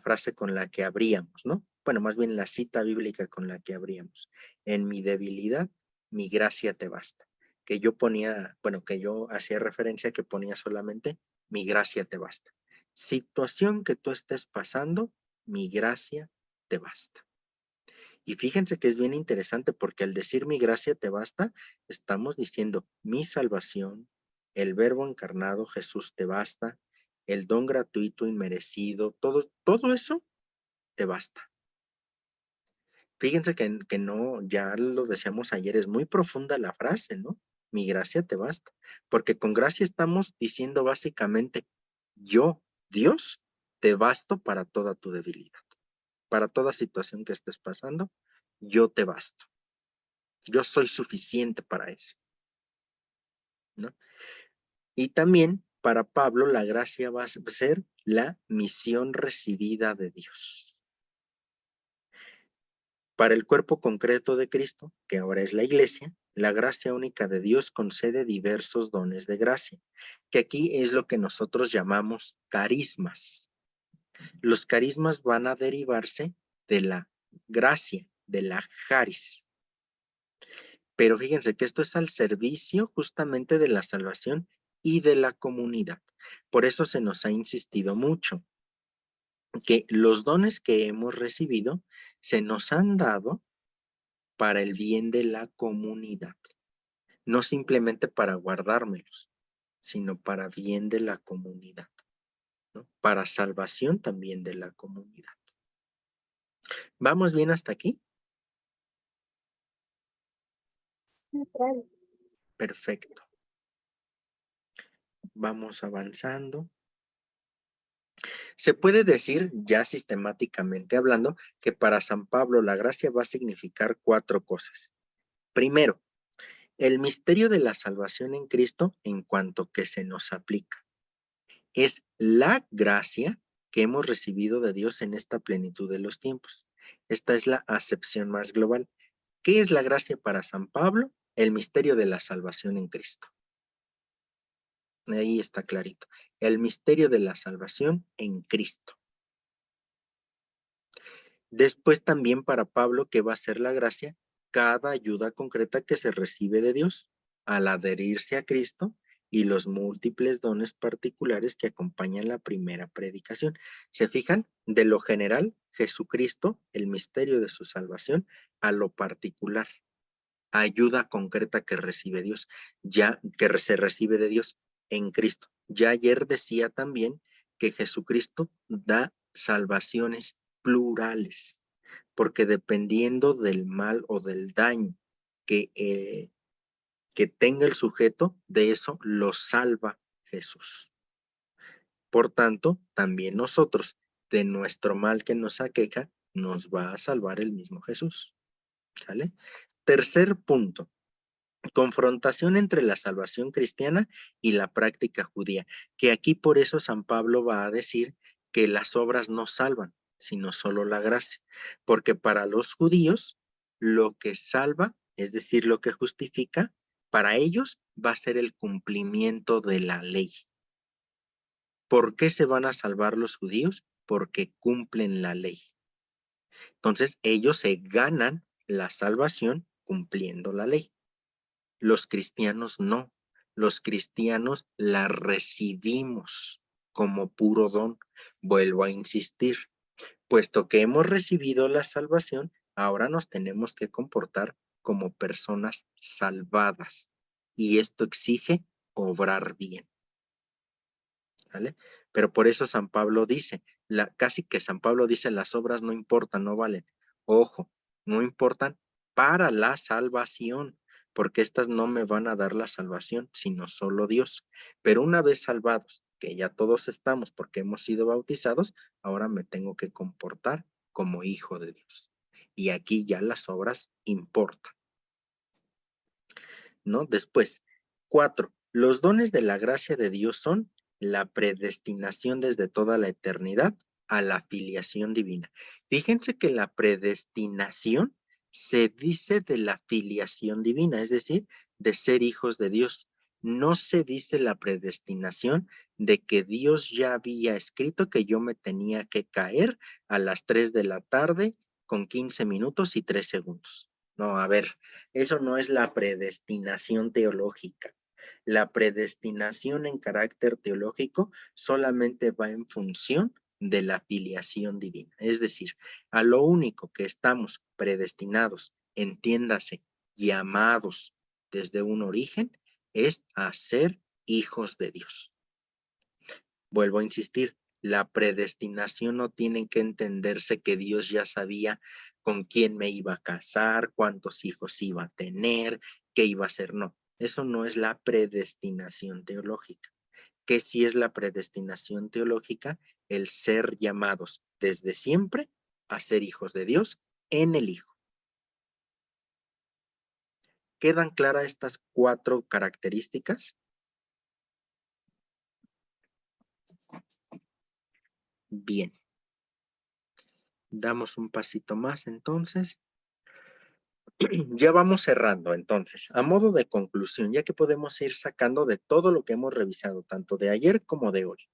frase con la que abríamos, ¿no? Bueno, más bien la cita bíblica con la que abríamos. En mi debilidad, mi gracia te basta. Que yo hacía referencia que ponía solamente mi gracia te basta. Situación que tú estés pasando, mi gracia te basta. Y fíjense que es bien interesante porque al decir mi gracia te basta, estamos diciendo mi salvación, el verbo encarnado, Jesús te basta, el don gratuito, inmerecido, todo eso te basta. Fíjense que no, ya lo decíamos ayer, es muy profunda la frase, ¿no? Mi gracia te basta. Porque con gracia estamos diciendo básicamente, yo, Dios, te basto para toda tu debilidad. Para toda situación que estés pasando, yo te basto. Yo soy suficiente para eso, ¿no? Y también para Pablo la gracia va a ser la misión recibida de Dios. Para el cuerpo concreto de Cristo, que ahora es la iglesia, la gracia única de Dios concede diversos dones de gracia, que aquí es lo que nosotros llamamos carismas. Los carismas van a derivarse de la gracia, de la charis. Pero fíjense que esto es al servicio justamente de la salvación y de la comunidad. Por eso se nos ha insistido mucho que los dones que hemos recibido se nos han dado para el bien de la comunidad. No simplemente para guardármelos, sino para bien de la comunidad, ¿no? Para salvación también de la comunidad. ¿Vamos bien hasta aquí? Perfecto. Vamos avanzando. Se puede decir, ya sistemáticamente hablando, que para San Pablo la gracia va a significar 4 cosas. Primero, el misterio de la salvación en Cristo en cuanto que se nos aplica. Es la gracia que hemos recibido de Dios en esta plenitud de los tiempos. Esta es la acepción más global. ¿Qué es la gracia para San Pablo? El misterio de la salvación en Cristo. Ahí está clarito. El misterio de la salvación en Cristo. Después también para Pablo, ¿qué va a ser la gracia? Cada ayuda concreta que se recibe de Dios al adherirse a Cristo y los múltiples dones particulares que acompañan la primera predicación. ¿Se fijan? De lo general, Jesucristo, el misterio de su salvación, a lo particular. Ayuda concreta que recibe Dios, ya que se recibe de Dios en Cristo. Ya ayer decía también que Jesucristo da salvaciones plurales, porque dependiendo del mal o del daño que tenga el sujeto, de eso lo salva Jesús. Por tanto, también nosotros, de nuestro mal que nos aqueja, nos va a salvar el mismo Jesús. ¿Sale? Tercer punto. Confrontación entre la salvación cristiana y la práctica judía, que aquí por eso San Pablo va a decir que las obras no salvan, sino solo la gracia. Porque para los judíos, lo que salva, es decir, lo que justifica, para ellos va a ser el cumplimiento de la ley. ¿Por qué se van a salvar los judíos? Porque cumplen la ley. Entonces, ellos se ganan la salvación cumpliendo la ley. Los cristianos no. Los cristianos la recibimos como puro don. Vuelvo a insistir. Puesto que hemos recibido la salvación, ahora nos tenemos que comportar como personas salvadas. Y esto exige obrar bien. ¿Vale? Pero por eso San Pablo dice, casi que San Pablo dice, las obras no importan, no valen. Ojo, no importan para la salvación, porque estas no me van a dar la salvación, sino solo Dios. Pero una vez salvados, que ya todos estamos porque hemos sido bautizados, ahora me tengo que comportar como hijo de Dios. Y aquí ya las obras importan, ¿no? Después, 4. Los dones de la gracia de Dios son la predestinación desde toda la eternidad a la filiación divina. Fíjense que la predestinación se dice de la filiación divina, es decir, de ser hijos de Dios. No se dice la predestinación de que Dios ya había escrito que yo me tenía que caer a las 3 de la tarde con 15 minutos y 3 segundos. No, a ver, eso no es la predestinación teológica. La predestinación en carácter teológico solamente va en función de la filiación divina. Es decir, a lo único que estamos predestinados, entiéndase, llamados desde un origen, es a ser hijos de Dios. Vuelvo a insistir, la predestinación no tiene que entenderse que Dios ya sabía con quién me iba a casar, cuántos hijos iba a tener, qué iba a hacer. No, eso no es la predestinación teológica. ¿Qué sí es la predestinación teológica? El ser llamados desde siempre a ser hijos de Dios en el Hijo. ¿Quedan claras estas 4 características? Bien. Damos un pasito más entonces. Ya vamos cerrando entonces. A modo de conclusión, ya que podemos ir sacando de todo lo que hemos revisado, tanto de ayer como de hoy.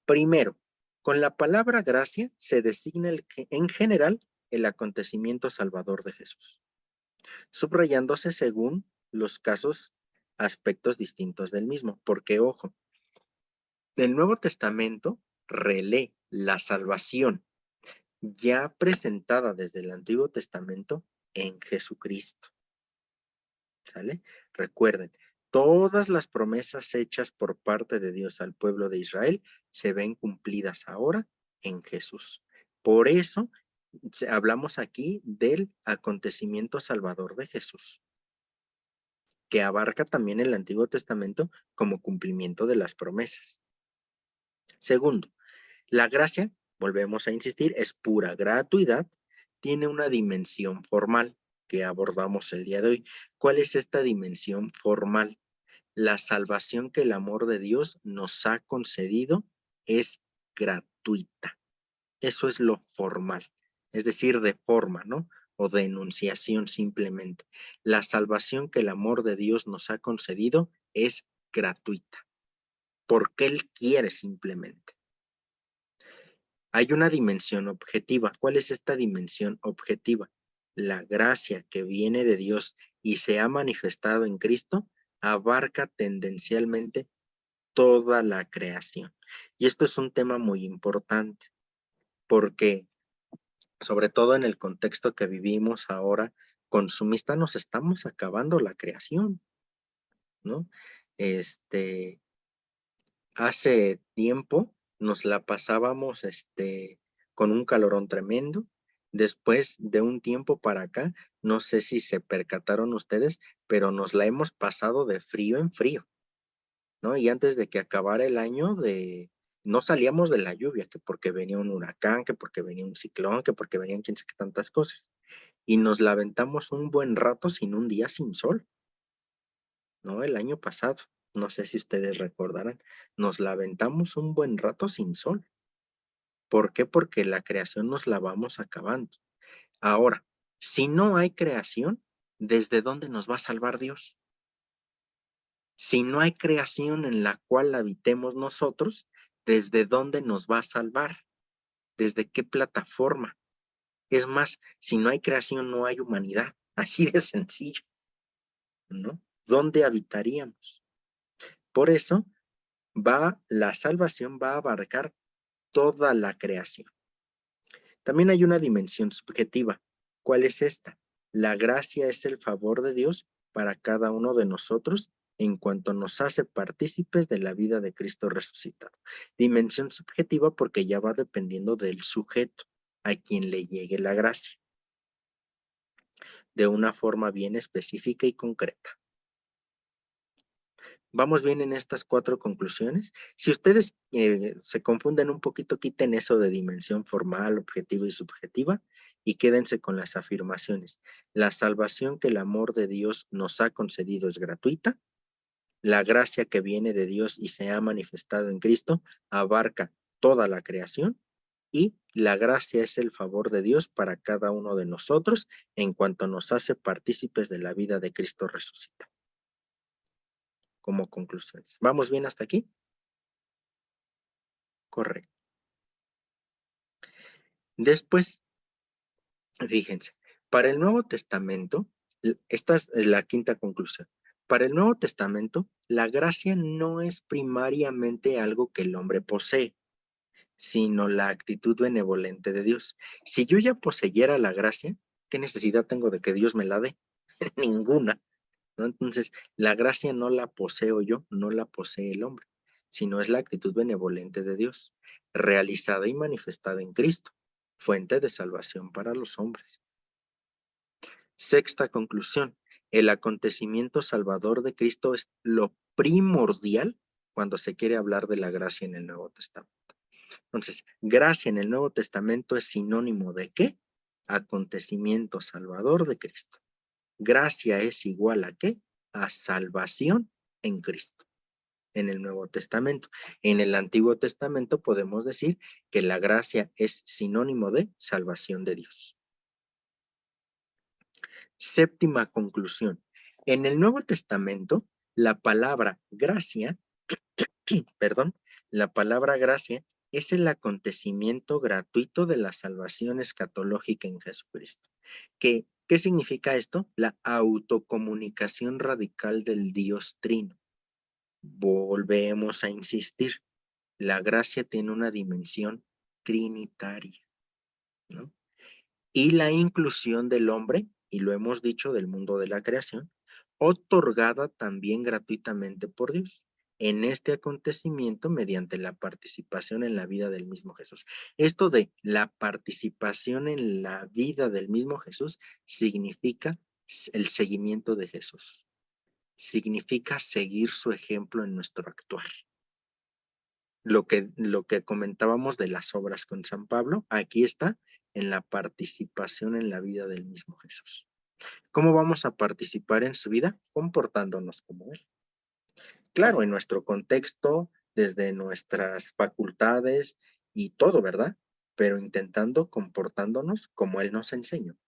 Primero, con la palabra gracia se designa en general el acontecimiento salvador de Jesús, subrayándose según los casos aspectos distintos del mismo, porque ojo, el Nuevo Testamento relee la salvación ya presentada desde el Antiguo Testamento en Jesucristo. ¿Sale? Recuerden, todas las promesas hechas por parte de Dios al pueblo de Israel se ven cumplidas ahora en Jesús. Por eso hablamos aquí del acontecimiento salvador de Jesús, que abarca también el Antiguo Testamento como cumplimiento de las promesas. Segundo, la gracia, volvemos a insistir, es pura gratuidad, tiene una dimensión formal que abordamos el día de hoy. ¿Cuál es esta dimensión formal? La salvación que el amor de Dios nos ha concedido es gratuita. Eso es lo formal, es decir, de forma, ¿no? O de enunciación simplemente. La salvación que el amor de Dios nos ha concedido es gratuita, porque Él quiere simplemente. Hay una dimensión objetiva. ¿Cuál es esta dimensión objetiva? La gracia que viene de Dios y se ha manifestado en Cristo abarca tendencialmente toda la creación. Y esto es un tema muy importante porque, sobre todo en el contexto que vivimos ahora, consumista, nos estamos acabando la creación, ¿no? Hace tiempo nos la pasábamos con un calorón tremendo. Después de un tiempo para acá, no sé si se percataron ustedes, pero nos la hemos pasado de frío en frío, ¿no? Y antes de que acabara el año, no salíamos de la lluvia, que porque venía un huracán, que porque venía un ciclón, que porque venían quién sabe qué tantas cosas. Y nos la aventamos un buen rato sin un día sin sol, ¿no? El año pasado, no sé si ustedes recordarán, nos la aventamos un buen rato sin sol. ¿Por qué? Porque la creación nos la vamos acabando. Ahora, si no hay creación, ¿desde dónde nos va a salvar Dios? Si no hay creación en la cual habitemos nosotros, ¿desde dónde nos va a salvar? ¿Desde qué plataforma? Es más, si no hay creación, no hay humanidad. Así de sencillo, ¿no? ¿Dónde habitaríamos? Por eso, la salvación va a abarcar toda la creación. También hay una dimensión subjetiva. ¿Cuál es esta? La gracia es el favor de Dios para cada uno de nosotros en cuanto nos hace partícipes de la vida de Cristo resucitado. Dimensión subjetiva porque ya va dependiendo del sujeto a quien le llegue la gracia, de una forma bien específica y concreta. ¿Vamos bien en estas 4 conclusiones? Si ustedes se confunden un poquito, quiten eso de dimensión formal, objetiva y subjetiva y quédense con las afirmaciones. La salvación que el amor de Dios nos ha concedido es gratuita. La gracia que viene de Dios y se ha manifestado en Cristo abarca toda la creación. Y la gracia es el favor de Dios para cada uno de nosotros en cuanto nos hace partícipes de la vida de Cristo resucitado. Como conclusiones. ¿Vamos bien hasta aquí? Correcto. Después, fíjense, para el Nuevo Testamento, esta es la quinta conclusión. Para el Nuevo Testamento, la gracia no es primariamente algo que el hombre posee, sino la actitud benevolente de Dios. Si yo ya poseyera la gracia, ¿qué necesidad tengo de que Dios me la dé? Ninguna, ¿no? Entonces, la gracia no la poseo yo, no la posee el hombre, sino es la actitud benevolente de Dios, realizada y manifestada en Cristo, fuente de salvación para los hombres. Sexta conclusión, el acontecimiento salvador de Cristo es lo primordial cuando se quiere hablar de la gracia en el Nuevo Testamento. Entonces, gracia en el Nuevo Testamento es sinónimo ¿de qué? Acontecimiento salvador de Cristo. Gracia es igual ¿a qué? A salvación en Cristo, en el Nuevo Testamento. En el Antiguo Testamento podemos decir que la gracia es sinónimo de salvación de Dios. Séptima conclusión. En el Nuevo Testamento, la palabra gracia, la palabra gracia es el acontecimiento gratuito de la salvación escatológica en Jesucristo. ¿Qué significa esto? La autocomunicación radical del Dios Trino. Volvemos a insistir, la gracia tiene una dimensión trinitaria, ¿no? Y la inclusión del hombre, y lo hemos dicho del mundo de la creación, otorgada también gratuitamente por Dios en este acontecimiento mediante la participación en la vida del mismo Jesús. Esto de la participación en la vida del mismo Jesús significa el seguimiento de Jesús. Significa seguir su ejemplo en nuestro actuar. Lo que comentábamos de las obras con San Pablo, aquí está en la participación en la vida del mismo Jesús. ¿Cómo vamos a participar en su vida? Comportándonos como Él. Claro, en nuestro contexto, desde nuestras facultades y todo, ¿verdad? Pero intentando comportándonos como Él nos enseñó.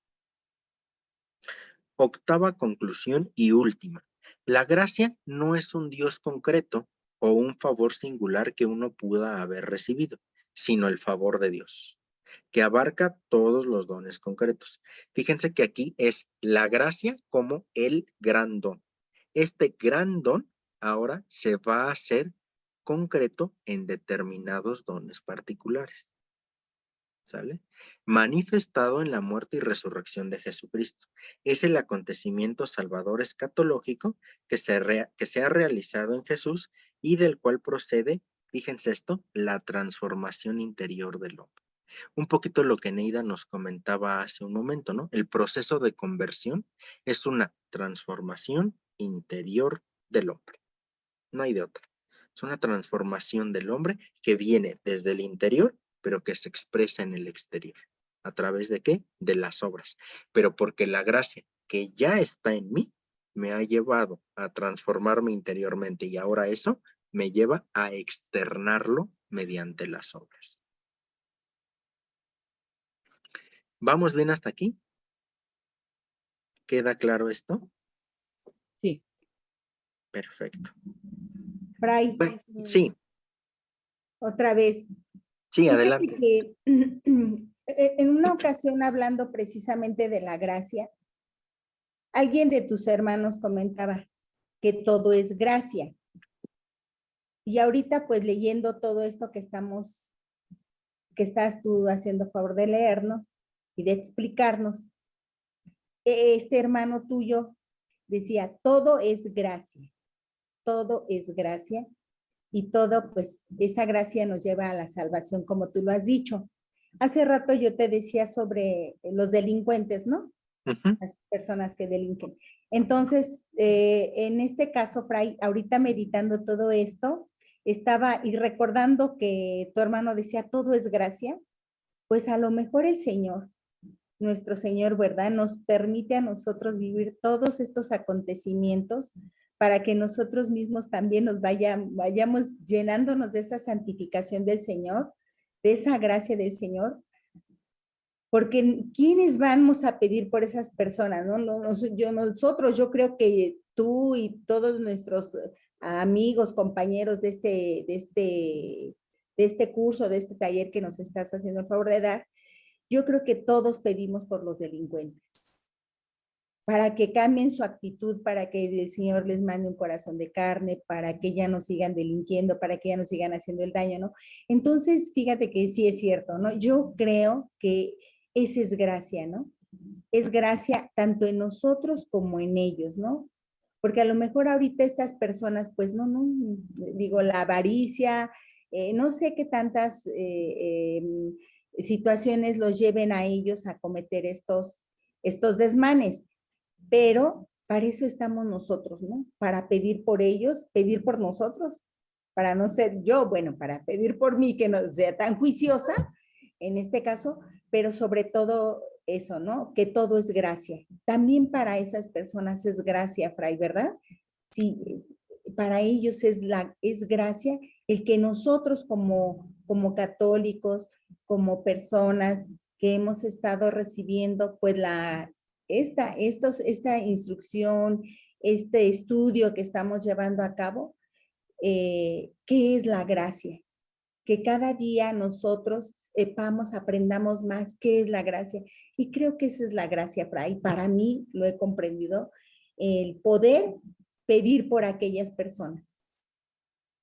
Octava conclusión y última. La gracia no es un Dios concreto o un favor singular que uno pueda haber recibido, sino el favor de Dios, que abarca todos los dones concretos. Fíjense que aquí es la gracia como el gran don. Este gran don ahora se va a hacer concreto en determinados dones particulares. ¿Sale? Manifestado en la muerte y resurrección de Jesucristo. Es el acontecimiento salvador escatológico que se ha realizado en Jesús y del cual procede, fíjense esto, la transformación interior del hombre. Un poquito lo que Neida nos comentaba hace un momento, ¿no? El proceso de conversión es una transformación interior del hombre. No hay de otra. Es una transformación del hombre que viene desde el interior, pero que se expresa en el exterior. ¿A través de qué? De las obras. Pero porque la gracia que ya está en mí me ha llevado a transformarme interiormente y ahora eso me lleva a externarlo mediante las obras. ¿Vamos bien hasta aquí? ¿Queda claro esto?
Sí.
Perfecto.
Fray,
Bueno, sí,
otra vez.
sí,
Fíjate
adelante.
que en una ocasión, hablando precisamente de la gracia, alguien de tus hermanos comentaba que todo es gracia. Y ahorita, pues leyendo todo esto que estás tú haciendo favor de leernos y de explicarnos, este hermano tuyo decía, todo es gracia y todo, pues esa gracia nos lleva a la salvación, como tú lo has dicho. Hace rato yo te decía sobre los delincuentes, ¿no?
Ujú.
Las personas que delinquen. Entonces, en este caso, Fray, ahorita meditando todo esto, estaba y recordando que tu hermano decía, todo es gracia, pues a lo mejor el Señor, nuestro Señor, ¿verdad? Nos permite a nosotros vivir todos estos acontecimientos para que nosotros mismos también vayamos llenándonos de esa santificación del Señor, de esa gracia del Señor, porque ¿quiénes vamos a pedir por esas personas? ¿No? Nosotros, yo creo que tú y todos nuestros amigos, compañeros de este curso, de este taller que nos estás haciendo el favor de dar, yo creo que todos pedimos por los delincuentes, para que cambien su actitud, para que el Señor les mande un corazón de carne, para que ya no sigan delinquiendo, para que ya no sigan haciendo el daño, ¿no? Entonces, fíjate que sí es cierto, ¿no? Yo creo que esa es gracia, ¿no? Es gracia tanto en nosotros como en ellos, ¿no? Porque a lo mejor ahorita estas personas, pues digo, la avaricia, no sé qué tantas situaciones los lleven a ellos a cometer estos desmanes, pero para eso estamos nosotros, ¿no? Para pedir por ellos, pedir por nosotros, para no ser yo, bueno, para pedir por mí que no sea tan juiciosa en este caso, pero sobre todo eso, ¿no? Que todo es gracia. También para esas personas es gracia, Fray, ¿verdad? Sí, para ellos es gracia el que nosotros como católicos, como personas que hemos estado recibiendo pues esta instrucción, este estudio que estamos llevando a cabo, ¿qué es la gracia? Que cada día nosotros sepamos, aprendamos más qué es la gracia. Y creo que esa es la gracia, Fray. Para mí, lo he comprendido, el poder pedir por aquellas personas.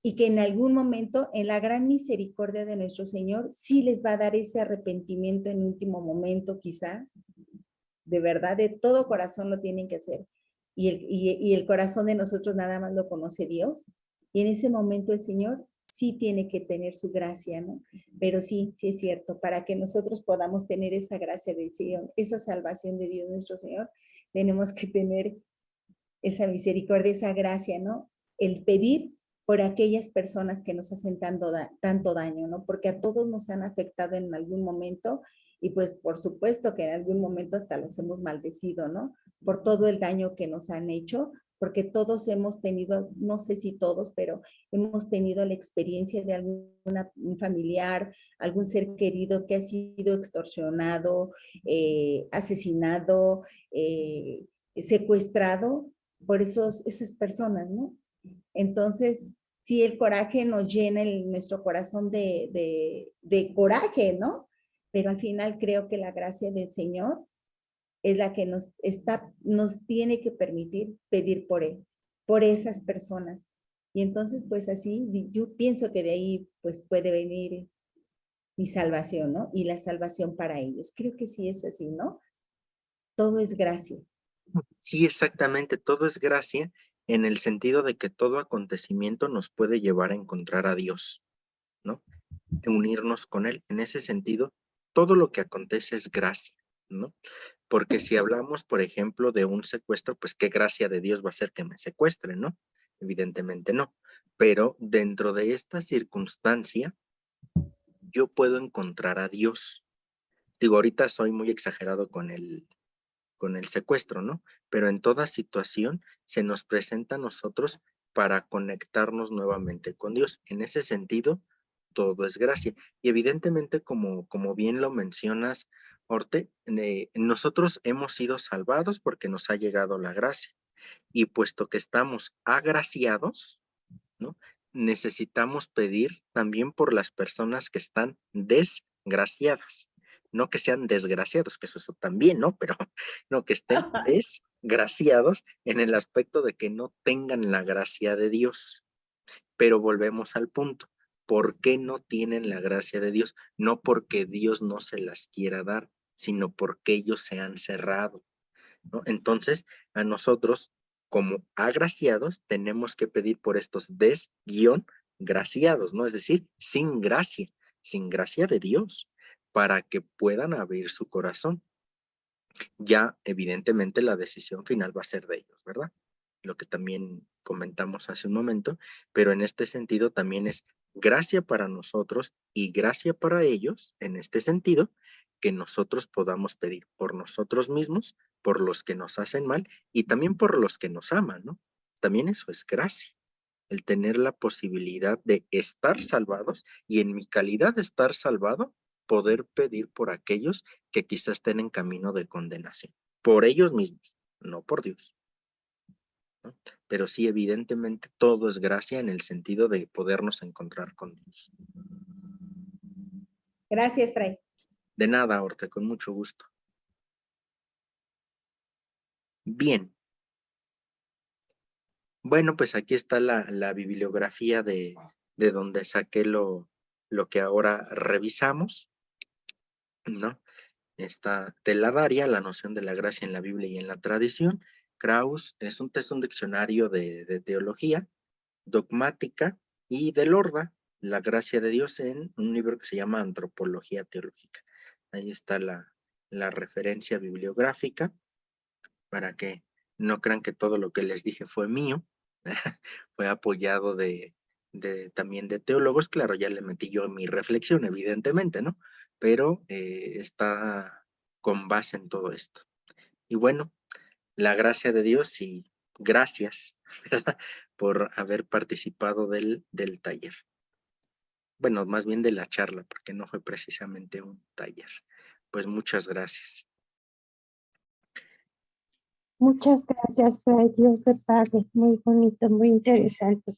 Y que en algún momento, en la gran misericordia de nuestro Señor, sí les va a dar ese arrepentimiento en último momento, quizá. De verdad, de todo corazón lo tienen que hacer. Y el corazón de nosotros nada más lo conoce Dios. Y en ese momento el Señor sí tiene que tener su gracia, ¿no? Pero sí es cierto, para que nosotros podamos tener esa gracia del Señor, esa salvación de Dios nuestro Señor, tenemos que tener esa misericordia, esa gracia, ¿no? El pedir por aquellas personas que nos hacen tanto daño, ¿no? Porque a todos nos han afectado en algún momento y pues por supuesto que en algún momento hasta los hemos maldecido, ¿no? Por todo el daño que nos han hecho, porque todos hemos tenido, no sé si todos, pero hemos tenido la experiencia de un familiar, algún ser querido que ha sido extorsionado, asesinado, secuestrado por esas personas, ¿no? Entonces, si el coraje nos llena nuestro corazón de coraje, ¿no? Pero al final creo que la gracia del Señor es la que nos tiene que permitir pedir por Él, por esas personas. Y entonces, pues así, yo pienso que de ahí, pues puede venir mi salvación, ¿no? Y la salvación para ellos. Creo que sí es así, ¿no? Todo es gracia.
Sí, exactamente, todo es gracia en el sentido de que todo acontecimiento nos puede llevar a encontrar a Dios, ¿no? Unirnos con Él. En ese sentido, todo lo que acontece es gracia, ¿no? Porque si hablamos, por ejemplo, de un secuestro, pues qué gracia de Dios va a ser que me secuestre, ¿no? Evidentemente no. Pero dentro de esta circunstancia, yo puedo encontrar a Dios. Digo, ahorita soy muy exagerado con el secuestro, ¿no? Pero en toda situación se nos presenta a nosotros para conectarnos nuevamente con Dios. En ese sentido, todo es gracia. Y evidentemente, como bien lo mencionas, Orte, nosotros hemos sido salvados porque nos ha llegado la gracia. Y puesto que estamos agraciados, ¿no? Necesitamos pedir también por las personas que están desgraciadas. No que sean desgraciados, que eso también, ¿no? Pero no, que estén desgraciados en el aspecto de que no tengan la gracia de Dios. Pero volvemos al punto. ¿Por qué no tienen la gracia de Dios? No porque Dios no se las quiera dar, sino porque ellos se han cerrado, ¿no? Entonces, a nosotros, como agraciados, tenemos que pedir por estos desgraciados, ¿no? Es decir, sin gracia de Dios, para que puedan abrir su corazón. Ya, evidentemente, la decisión final va a ser de ellos, ¿verdad? Lo que también comentamos hace un momento, pero en este sentido también es gracia para nosotros y gracia para ellos, en este sentido, que nosotros podamos pedir por nosotros mismos, por los que nos hacen mal y también por los que nos aman, ¿no? También eso es gracia, el tener la posibilidad de estar salvados y en mi calidad de estar salvado, poder pedir por aquellos que quizás estén en camino de condenación, por ellos mismos, no por Dios, ¿no? Pero sí, evidentemente, todo es gracia en el sentido de podernos encontrar con Dios.
Gracias, Fray.
De nada, Orte, con mucho gusto. Bien. Bueno, pues aquí está la bibliografía de donde saqué lo que ahora revisamos, ¿no? Está de la Daria, la noción de la gracia en la Biblia y en la tradición. Krauss es un diccionario de teología, dogmática, y de Lorda, la gracia de Dios, en un libro que se llama Antropología Teológica. Ahí está la referencia bibliográfica para que no crean que todo lo que les dije fue mío. Fue apoyado también de teólogos. Claro, ya le metí yo mi reflexión, evidentemente, ¿no? Pero está con base en todo esto. Y bueno, la gracia de Dios y gracias, ¿verdad? Por haber participado del taller. Bueno, más bien de la charla, porque no fue precisamente un taller. Pues muchas gracias.
Muchas gracias, Fray. Dios te pague. Muy bonito, muy interesante.